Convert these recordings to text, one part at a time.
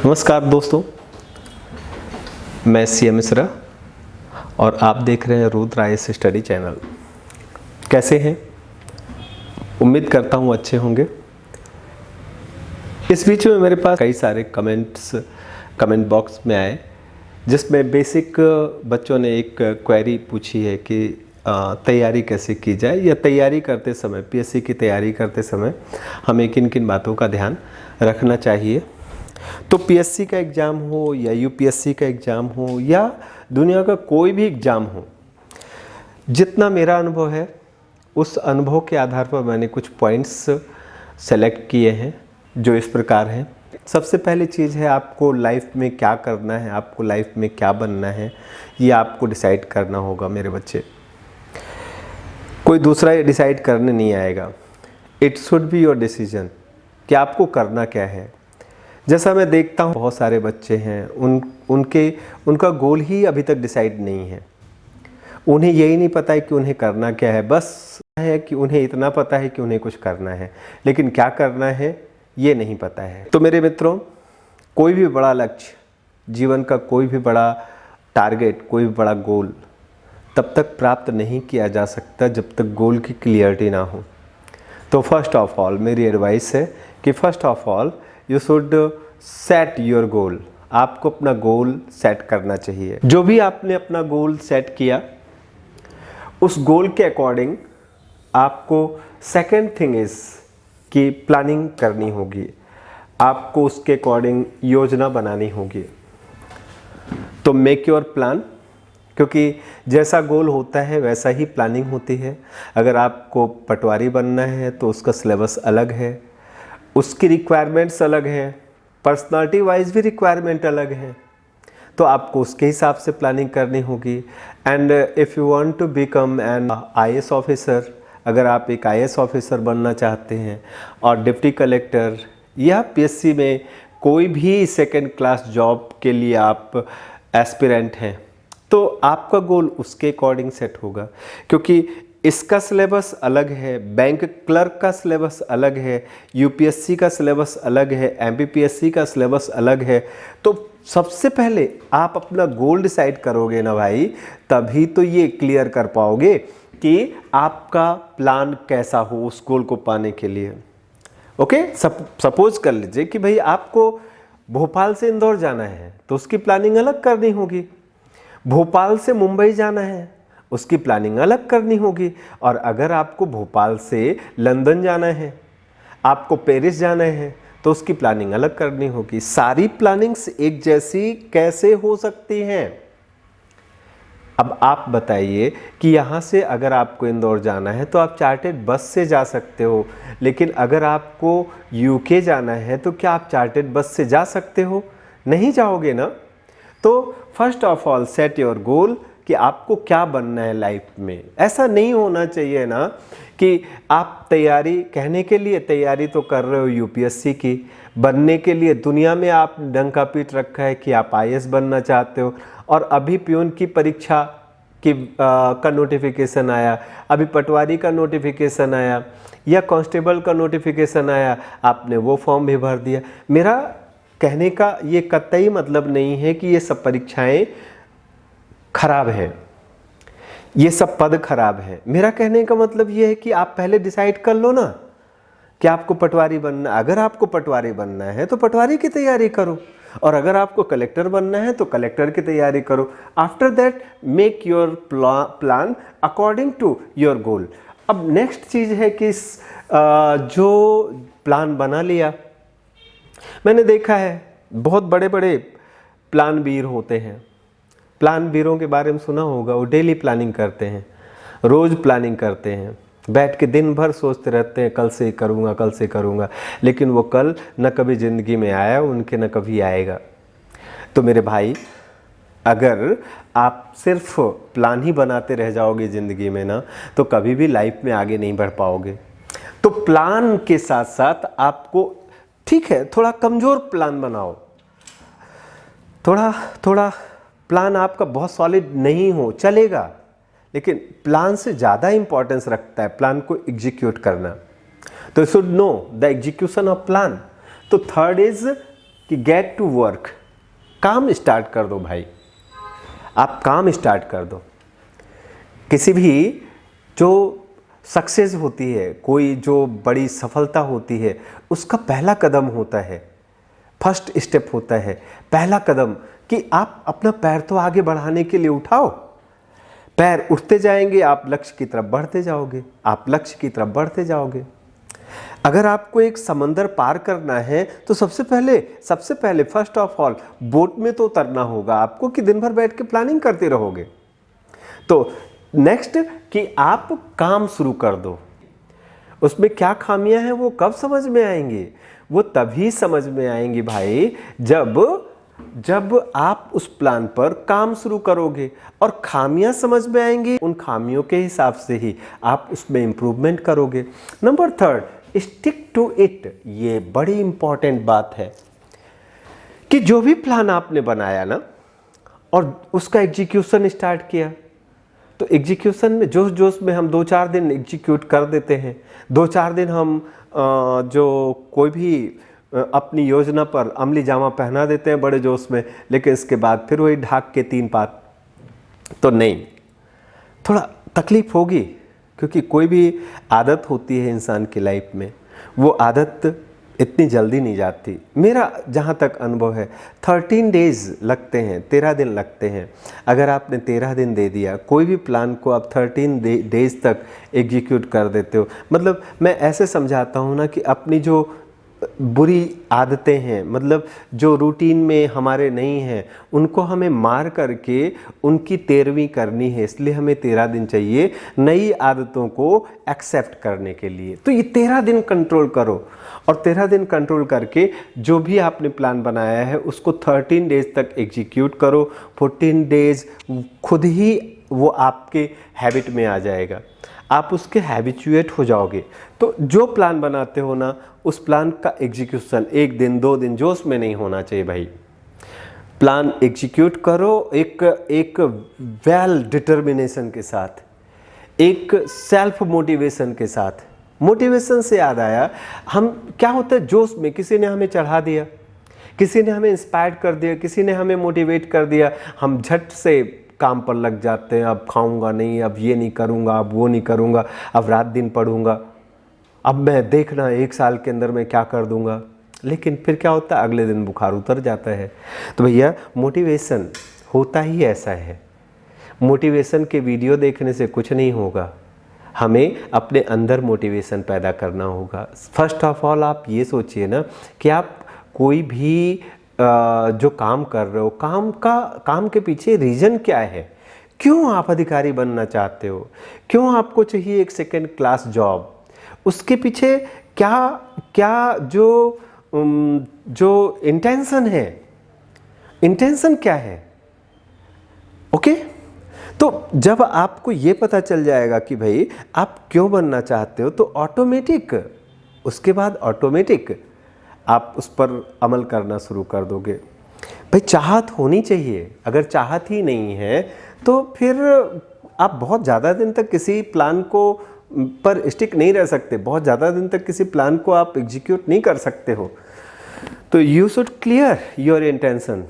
नमस्कार दोस्तों, मैं सी एम मिश्रा और आप देख रहे हैं रुद्र आईएएस स्टडी चैनल। कैसे हैं? उम्मीद करता हूं अच्छे होंगे। इस बीच में मेरे पास कई सारे कमेंट बॉक्स में आए, जिसमें बेसिक बच्चों ने एक क्वेरी पूछी है कि तैयारी कैसे की जाए, या तैयारी करते समय, पीएससी की तैयारी करते समय हमें किन किन बातों का ध्यान रखना चाहिए। तो पीएससी का एग्ज़ाम हो या यूपीएससी का एग्ज़ाम हो या दुनिया का कोई भी एग्ज़ाम हो, जितना मेरा अनुभव है उस अनुभव के आधार पर मैंने कुछ पॉइंट्स सेलेक्ट किए हैं जो इस प्रकार हैं। सबसे पहली चीज़ है, आपको लाइफ में क्या करना है, आपको लाइफ में क्या बनना है, ये आपको डिसाइड करना होगा मेरे बच्चे। कोई दूसरा ये डिसाइड करने नहीं आएगा। It should be your decision कि आपको करना क्या है। जैसा मैं देखता हूँ बहुत सारे बच्चे हैं, उनका गोल ही अभी तक डिसाइड नहीं है। उन्हें यही नहीं पता है कि उन्हें करना क्या है, बस है कि उन्हें इतना पता है कि उन्हें कुछ करना है, लेकिन क्या करना है ये नहीं पता है। तो मेरे मित्रों, कोई भी बड़ा लक्ष्य, जीवन का कोई भी बड़ा टारगेट, कोई भी बड़ा गोल तब तक प्राप्त नहीं किया जा सकता जब तक गोल की क्लियरिटी ना हो। तो फर्स्ट ऑफ ऑल मेरी एडवाइस है कि first of all you should set your goal. आपको अपना गोल सेट करना चाहिए। जो भी आपने अपना गोल सेट किया, उस गोल के अकॉर्डिंग आपको सेकेंड थिंग इज़ कि प्लानिंग करनी होगी। आपको उसके अकॉर्डिंग योजना बनानी होगी। तो मेक योर प्लान, क्योंकि जैसा गोल होता है वैसा ही प्लानिंग होती है। अगर आपको पटवारी बनना है तो उसका सिलेबस अलग है, उसकी रिक्वायरमेंट्स अलग हैं, पर्सनालिटी वाइज भी रिक्वायरमेंट अलग है, तो आपको उसके हिसाब से प्लानिंग करनी होगी। And if you want to become an IAS officer, अगर आप एक आईएएस ऑफिसर बनना चाहते हैं और डिप्टी कलेक्टर या पीएससी में कोई भी सेकंड क्लास जॉब के लिए आप एस्पिरेंट हैं, तो आपका गोल उसके अकॉर्डिंग सेट होगा। क्योंकि इसका सिलेबस अलग है, बैंक क्लर्क का सिलेबस अलग है, यूपीएससी का सिलेबस अलग है, एमपीपीएससी का सिलेबस अलग है। तो सबसे पहले आप अपना गोल डिसाइड करोगे ना भाई, तभी तो ये क्लियर कर पाओगे कि आपका प्लान कैसा हो उस गोल को पाने के लिए। ओके, सपोज कर लीजिए कि भाई आपको भोपाल से इंदौर जाना है, तो उसकी प्लानिंग अलग करनी होगी। भोपाल से मुंबई जाना है, उसकी प्लानिंग अलग करनी होगी। और अगर आपको भोपाल से लंदन जाना है, आपको पेरिस जाना है, तो उसकी प्लानिंग अलग करनी होगी। सारी प्लानिंग्स एक जैसी कैसे हो सकती हैं? अब आप बताइए कि यहाँ से अगर आपको इंदौर जाना है तो आप चार्टेड बस से जा सकते हो, लेकिन अगर आपको यूके जाना है तो क्या आप चार्टेड बस से जा सकते हो? नहीं जाओगे ना। तो first of all set your goal कि आपको क्या बनना है लाइफ में। ऐसा नहीं होना चाहिए ना कि आप तैयारी, कहने के लिए तैयारी तो कर रहे हो यूपीएससी की, बनने के लिए दुनिया में आप डंका पीट रखा है कि आप आईएएस बनना चाहते हो, और अभी प्यून की परीक्षा का नोटिफिकेशन आया, अभी पटवारी का नोटिफिकेशन आया, या कांस्टेबल का नोटिफिकेशन आया, आपने वो फॉर्म भी भर दिया। मेरा कहने का ये कतई मतलब नहीं है कि ये सब परीक्षाएं खराब हैं, ये सब पद खराब हैं। मेरा कहने का मतलब ये है कि आप पहले डिसाइड कर लो ना कि आपको पटवारी बनना। अगर आपको पटवारी बनना है तो पटवारी की तैयारी करो, और अगर आपको कलेक्टर बनना है तो कलेक्टर की तैयारी करो। After that make your plan according to your goal. अब नेक्स्ट चीज़ है कि जो प्लान बना लिया, मैंने देखा है बहुत बड़े बड़े प्लान बीर होते हैं। प्लान बीरों के बारे में सुना होगा, वो डेली प्लानिंग करते हैं, रोज़ प्लानिंग करते हैं, बैठ के दिन भर सोचते रहते हैं कल से करूँगा, कल से करूँगा, लेकिन वो कल न कभी ज़िंदगी में आया उनके, न कभी आएगा। तो मेरे भाई, अगर आप सिर्फ प्लान ही बनाते रह जाओगे ज़िंदगी में ना, तो कभी भी लाइफ में आगे नहीं बढ़ पाओगे। तो प्लान के साथ साथ आपको, ठीक है, थोड़ा कमज़ोर प्लान बनाओ, थोड़ा प्लान आपका बहुत सॉलिड नहीं हो चलेगा, लेकिन प्लान से ज़्यादा इंपॉर्टेंस रखता है प्लान को एग्जीक्यूट करना। तो you should know the execution of plan. तो थर्ड इज कि गेट टू वर्क, काम स्टार्ट कर दो भाई, आप काम स्टार्ट कर दो। किसी भी जो सक्सेस होती है, कोई जो बड़ी सफलता होती है, उसका पहला कदम होता है, फर्स्ट स्टेप होता है, पहला कदम कि आप अपना पैर तो आगे बढ़ाने के लिए उठाओ। पैर उठते जाएंगे, आप लक्ष्य की तरफ बढ़ते जाओगे, आप लक्ष्य की तरफ बढ़ते जाओगे। अगर आपको एक समंदर पार करना है तो सबसे पहले फर्स्ट ऑफ ऑल बोट में तो उतरना होगा आपको, कि दिन भर बैठ के प्लानिंग करते रहोगे। तो नेक्स्ट कि आप काम शुरू कर दो। उसमें क्या खामियां हैं वो कब समझ में आएंगी? वो तभी समझ में आएंगी भाई जब आप उस प्लान पर काम शुरू करोगे, और खामियां समझ में आएंगी, उन खामियों के हिसाब से ही आप उसमें इंप्रूवमेंट करोगे। Number 3, stick to it. ये बड़ी इंपॉर्टेंट बात है कि जो भी प्लान आपने बनाया ना और उसका एग्जीक्यूशन स्टार्ट किया, तो एग्जीक्यूशन में जोश जोश में हम 2-4 दिन एग्जीक्यूट कर देते हैं, 2-4 दिन हम जो कोई भी अपनी योजना पर अमली जामा पहना देते हैं बड़े जोश में, लेकिन इसके बाद फिर वही ढाक के 3 पात। तो नहीं, थोड़ा तकलीफ होगी, क्योंकि कोई भी आदत होती है इंसान की लाइफ में, वो आदत इतनी जल्दी नहीं जाती। मेरा जहाँ तक अनुभव है 13 डेज लगते हैं, 13 दिन लगते हैं। अगर आपने 13 दिन दे दिया, कोई भी प्लान को आप 13 डेज तक एग्जीक्यूट कर देते हो। मतलब मैं ऐसे समझाता हूँ ना कि अपनी जो बुरी आदतें हैं, मतलब जो रूटीन में हमारे नहीं हैं, उनको हमें मार करके उनकी 13वीं करनी है। इसलिए हमें 13 दिन चाहिए नई आदतों को एक्सेप्ट करने के लिए। तो ये 13 दिन कंट्रोल करो, और 13 दिन कंट्रोल करके जो भी आपने प्लान बनाया है उसको 13 डेज तक एग्जीक्यूट करो। 14 डेज खुद ही वो आपके हैबिट में आ जाएगा, आप उसके हैबिचुएट हो जाओगे। तो जो प्लान बनाते हो ना, उस प्लान का एग्जीक्यूशन 1 दिन 2 दिन जोश में नहीं होना चाहिए भाई। प्लान एग्जीक्यूट करो एक वेल डिटर्मिनेशन के साथ, एक सेल्फ मोटिवेशन के साथ। मोटिवेशन से याद आया, हम क्या होता है जोश में, किसी ने हमें चढ़ा दिया, किसी ने हमें इंस्पायर कर दिया, किसी ने हमें मोटिवेट कर दिया, हम झट से काम पर लग जाते हैं। अब खाऊंगा नहीं, अब ये नहीं करूंगा, अब वो नहीं करूंगा, अब रात दिन पढ़ूंगा, अब मैं देखना 1 साल के अंदर मैं क्या कर दूंगा। लेकिन फिर क्या होता है, अगले दिन बुखार उतर जाता है। तो भैया मोटिवेशन होता ही ऐसा है, मोटिवेशन के वीडियो देखने से कुछ नहीं होगा, हमें अपने अंदर मोटिवेशन पैदा करना होगा। फर्स्ट ऑफ ऑल आप ये सोचिए ना कि आप कोई भी जो काम कर रहे हो, काम के पीछे रीज़न क्या है, क्यों आप अधिकारी बनना चाहते हो, क्यों आपको चाहिए एक सेकेंड क्लास जॉब, उसके पीछे क्या जो इंटेंशन है, इंटेंशन क्या है। ओके, तो जब आपको ये पता चल जाएगा कि भाई आप क्यों बनना चाहते हो, तो ऑटोमेटिक उसके बाद ऑटोमेटिक आप उस पर अमल करना शुरू कर दोगे। भाई चाहत होनी चाहिए, अगर चाहत ही नहीं है तो फिर आप बहुत ज़्यादा दिन तक किसी प्लान को पर स्टिक नहीं रह सकते, बहुत ज़्यादा दिन तक किसी प्लान को आप एग्जीक्यूट नहीं कर सकते हो। तो you should clear your intention,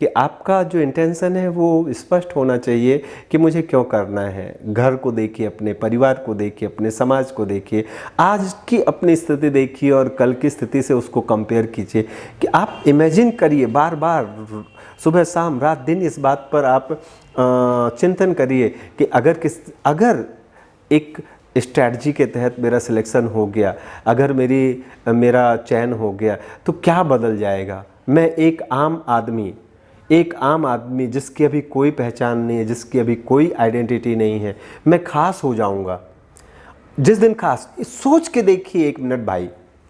कि आपका जो इंटेंशन है वो स्पष्ट होना चाहिए कि मुझे क्यों करना है। घर को देखिए, अपने परिवार को देखिए, अपने समाज को देखिए, आज की अपनी स्थिति देखिए और कल की स्थिति से उसको कंपेयर कीजिए। कि आप इमेजिन करिए, बार बार सुबह शाम रात दिन इस बात पर आप चिंतन करिए कि अगर एक स्ट्रैटेजी के तहत मेरा सिलेक्शन हो गया, अगर मेरा चयन हो गया, तो क्या बदल जाएगा। मैं एक आम आदमी जिसकी अभी कोई पहचान नहीं है, जिसकी अभी कोई आइडेंटिटी नहीं है, मैं खास हो जाऊंगा। जिस दिन खास, सोच के देखिए 1 मिनट भाई,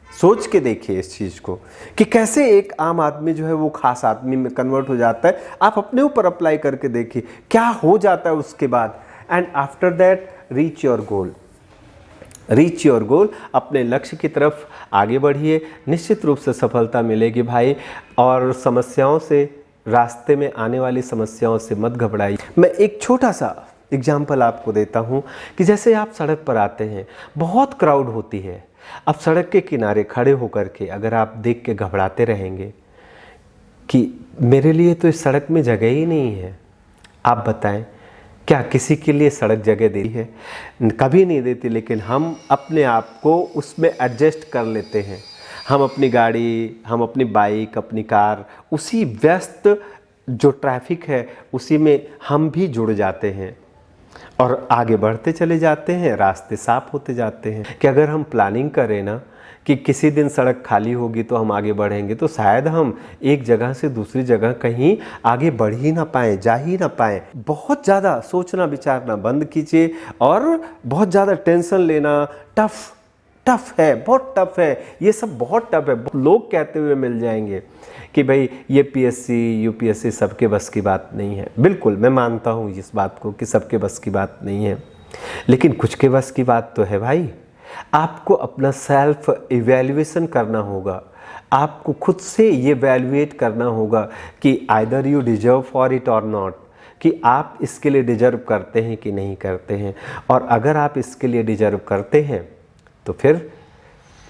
सोच के देखिए इस चीज़ को कि कैसे एक आम आदमी जो है वो खास आदमी में कन्वर्ट हो जाता है। आप अपने ऊपर अप्लाई करके देखिए क्या हो जाता है उसके बाद। And after that reach your goal, अपने लक्ष्य की तरफ आगे बढ़िए, निश्चित रूप से सफलता मिलेगी भाई। और समस्याओं से, रास्ते में आने वाली समस्याओं से मत घबराइए। मैं एक छोटा सा एग्जाम्पल आपको देता हूँ कि जैसे आप सड़क पर आते हैं, बहुत क्राउड होती है, अब सड़क के किनारे खड़े होकर के अगर आप देख के घबराते रहेंगे कि मेरे लिए तो इस सड़क में जगह ही नहीं है। आप बताएं, क्या किसी के लिए सड़क जगह देती है? कभी नहीं देती, लेकिन हम अपने आप को उसमें एडजस्ट कर लेते हैं। हम अपनी गाड़ी, हम अपनी बाइक, अपनी कार, उसी व्यस्त जो ट्रैफिक है उसी में हम भी जुड़ जाते हैं और आगे बढ़ते चले जाते हैं, रास्ते साफ होते जाते हैं। कि अगर हम प्लानिंग करें ना कि किसी दिन सड़क खाली होगी तो हम आगे बढ़ेंगे, तो शायद हम एक जगह से दूसरी जगह कहीं आगे बढ़ ही ना पाएँ, जा ही ना पाएँ। बहुत ज़्यादा सोचना विचारना बंद कीजिए और बहुत ज़्यादा टेंशन लेना टफ है, बहुत टफ है, ये सब बहुत टफ है। लोग कहते हुए मिल जाएंगे कि भाई ये पीएससी यूपीएससी सबके बस की बात नहीं है। बिल्कुल मैं मानता हूँ इस बात को कि सबके बस की बात नहीं है, लेकिन कुछ के बस की बात तो है भाई। आपको अपना सेल्फ इवैल्यूएशन करना होगा, आपको खुद से ये वैल्यूएट करना होगा कि either you deserve for it और नॉट, कि आप इसके लिए डिजर्व करते हैं कि नहीं करते हैं। और अगर आप इसके लिए डिजर्व करते हैं तो फिर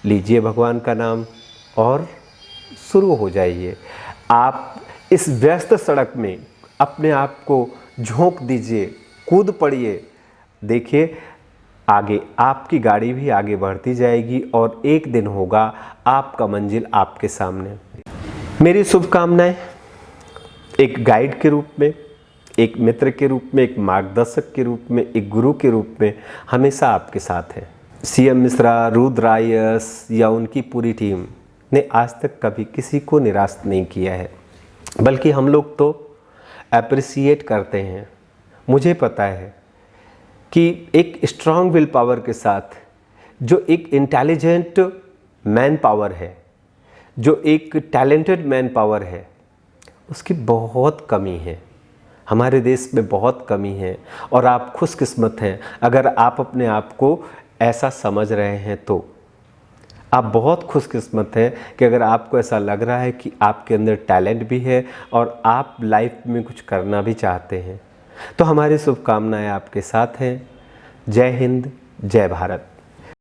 लीजिए भगवान का नाम और शुरू हो जाइए। आप इस व्यस्त सड़क में अपने आप को झोंक दीजिए, कूद पड़िए। देखिए आगे आपकी गाड़ी भी आगे बढ़ती जाएगी और एक दिन होगा आपका मंजिल आपके सामने। मेरी शुभकामनाएं एक गाइड के रूप में, एक मित्र के रूप में, एक मार्गदर्शक के रूप में, एक गुरु के रूप में हमेशा आपके साथ है। सीएम मिश्रा, रुद्रायस या उनकी पूरी टीम ने आज तक कभी किसी को निराश नहीं किया है, बल्कि हम लोग तो अप्रिसिएट करते हैं। मुझे पता है कि एक स्ट्रॉन्ग विल पावर के साथ जो एक इंटेलिजेंट मैन पावर है, जो एक टैलेंटेड मैन पावर है, उसकी बहुत कमी है। हमारे देश में बहुत कमी है और आप खुशकिस्मत हैं अगर आप अपने आप को ऐसा समझ रहे हैं। तो आप बहुत खुशकिस्मत हैं कि अगर आपको ऐसा लग रहा है कि आपके अंदर टैलेंट भी है और आप लाइफ में कुछ करना भी चाहते हैं। तो हमारी शुभकामनाएं आपके साथ हैं। जय हिंद, जय भारत।